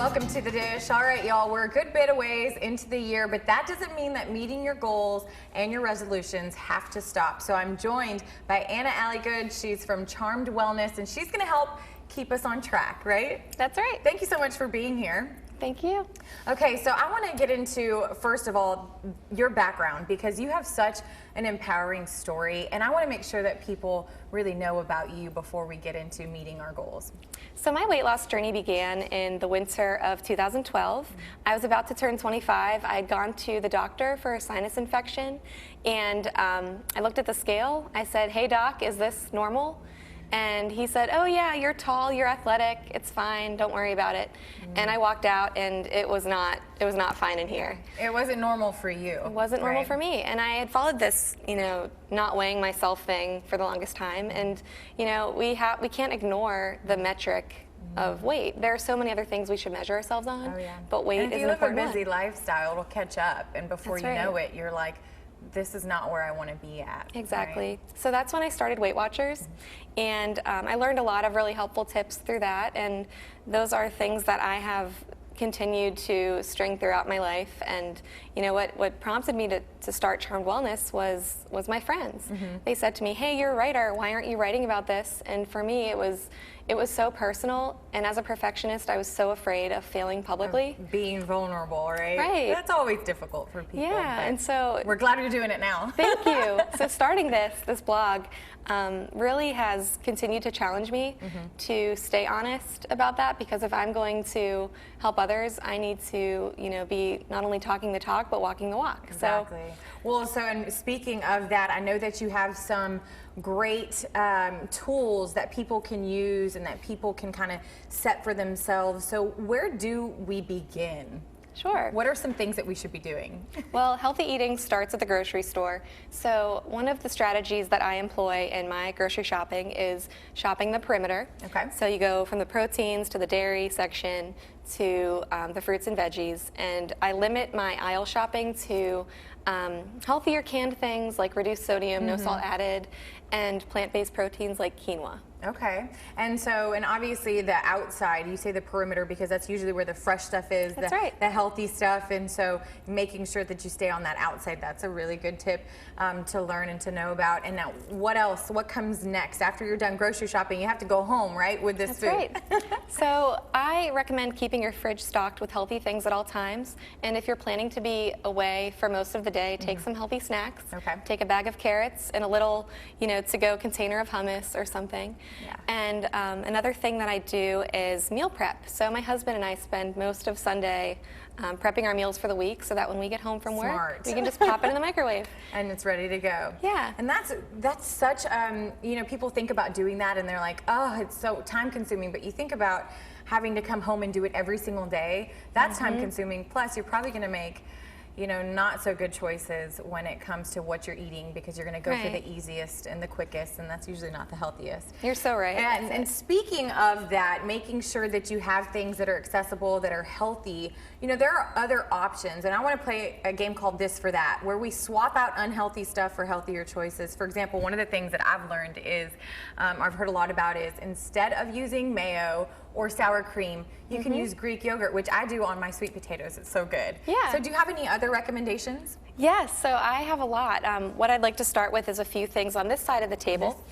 welcome to the dish. All right, y'all, we're a good bit of ways into the year, but that doesn't mean that meeting your goals and your resolutions have to stop. So I'm joined by Anna Aligood. She's from Charmed Wellness, and she's going to help keep us on track, right? That's right. Thank you so much for being here. Thank you. Okay, so I want to get into, first of all, your background, because you have such an empowering story, and I want to make sure that people really know about you before we get into meeting our goals. So my weight loss journey began in the winter of 2012. I was about to turn 25. I had gone to the doctor for a sinus infection, and I looked at the scale. I said, "Hey doc, is this normal?" And he said, "Oh yeah, you're tall, you're athletic, it's fine, don't worry about it." And I walked out, and it was not fine in here. It wasn't normal for you. It wasn't normal for me, and I had followed this, not weighing myself thing for the longest time. And we can't ignore the metric of weight. There are so many other things we should measure ourselves on, but weight is an important one. If you live a busy lifestyle, it'll catch up, and before you know it, you're like, this is not where I want to be at. Exactly. Right? So that's when I started Weight Watchers, and I learned a lot of really helpful tips through that, and those are things that I have continued to string throughout my life. And what prompted me to start Charmed Wellness was my friends. They said to me, "Hey, you're a writer, why aren't you writing about this?" And for me, it was so personal, and as a perfectionist, I was so afraid of failing publicly. Being vulnerable, right? Right. That's always difficult for people. Yeah, and so we're glad you're doing it now. Thank you. So starting this blog really has continued to challenge me to stay honest about that, because if I'm going to help others, I need to be not only talking the talk but walking the walk. Exactly. And speaking of that, I know that you have some great tools that people can use and that people can kind of set for themselves. So where do we begin? Sure. What are some things that we should be doing? Well, healthy eating starts at the grocery store. So one of the strategies that I employ in my grocery shopping is shopping the perimeter. Okay. So you go from the proteins to the dairy section to the fruits and veggies, and I limit my aisle shopping to healthier canned things like reduced sodium, no salt added, and plant-based proteins like quinoa. Okay. And obviously the outside, you say the perimeter because that's usually where the fresh stuff is, That's right. the healthy stuff. And so making sure that you stay on that outside, that's a really good tip to learn and to know about. And now what else? What comes next? After you're done grocery shopping, you have to go home, right, with this food? That's right. So I recommend keeping your fridge stocked with healthy things at all times. And if you're planning to be away for most of the day, take some healthy snacks. Okay. Take a bag of carrots and a little, to-go container of hummus or something. Yeah. And another thing that I do is meal prep. So my husband and I spend most of Sunday prepping our meals for the week, so that when we get home from work, we can just pop it in the microwave. And it's ready to go. Yeah. And that's such, people think about doing that and they're like, oh, it's so time consuming. But you think about having to come home and do it every single day, that's time consuming. Plus, you're probably going to make not so good choices when it comes to what you're eating, because you're going to go for the easiest and the quickest, and that's usually not the healthiest. You're so right. And speaking of that, making sure that you have things that are accessible, that are healthy, there are other options, and I want to play a game called This for That, where we swap out unhealthy stuff for healthier choices. For example, one of the things that I've learned is, I've heard a lot about, is instead of using mayo or sour cream, you can use Greek yogurt, which I do on my sweet potatoes. It's so good. Yeah. So do you have any other recommendations? Yes, so I have a lot. What I'd like to start with is a few things on this side of the table.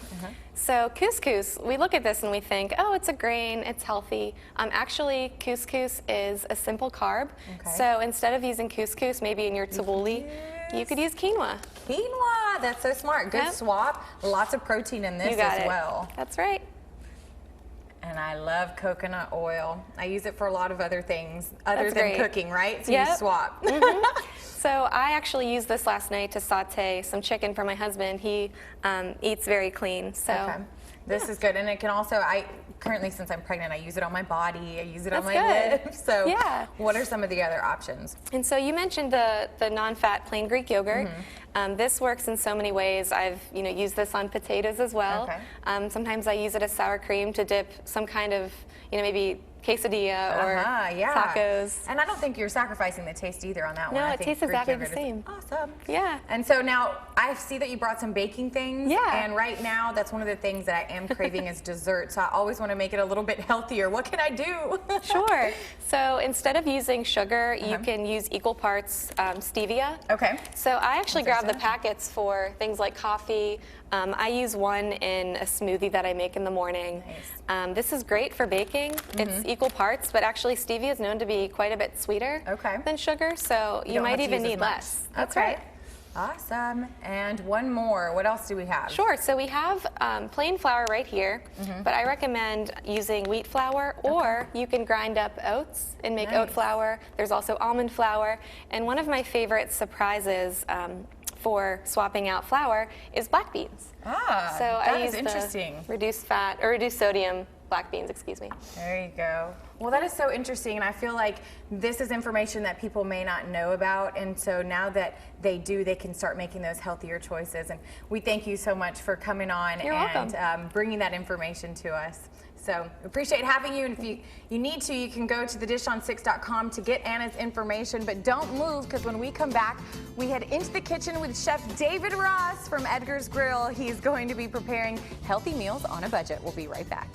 So couscous, we look at this and we think, oh, it's a grain, it's healthy. Actually, couscous is a simple carb. Okay. So instead of using couscous, maybe in your tabbouleh, you could use quinoa. Quinoa, that's so smart. Good swap. Lots of protein in this as well. That's right. And I love coconut oil. I use it for a lot of other things other than cooking, right? So you swap. So I actually used this last night to saute some chicken for my husband. He eats very clean. So this is good. And it can also, currently, since I'm pregnant, I use it on my body. I use it on my lips. So what are some of the other options? And so you mentioned the non-fat plain Greek yogurt. This works in so many ways. I've used this on potatoes as well. Sometimes I use it as sour cream to dip some kind of maybe quesadilla or tacos. And I don't think you're sacrificing the taste either on that one. No, I it think tastes Greek exactly the yogurt is same. Awesome. Yeah. And so now I see that you brought some baking things. Yeah. And right now that's one of the things that I am craving is dessert. So I always want to make it a little bit healthier. What can I do? Sure. So instead of using sugar, you can use equal parts stevia. Okay. So I actually grab the packets for things like coffee. I use one in a smoothie that I make in the morning. Nice. This is great for baking. It's equal parts, but actually stevia is known to be quite a bit sweeter than sugar, so you might even need less. That's right. Awesome. And one more. What else do we have? Sure. So we have plain flour right here, but I recommend using wheat flour, or you can grind up oats and make oat flour. There's also almond flour. And one of my favorite surprises for swapping out flour is black beans. Ah, so that I is use interesting. The reduced fat, or reduced sodium black beans, excuse me. There you go. Well, that is so interesting, and I feel like this is information that people may not know about, and so now that they do, they can start making those healthier choices. And we thank you so much for coming on and bringing that information to us. So appreciate having you, and if you need to, you can go to thedish-on-6.com to get Anna's information, but don't move, because when we come back, we head into the kitchen with Chef David Ross from Edgar's Grill. He's going to be preparing healthy meals on a budget. We'll be right back.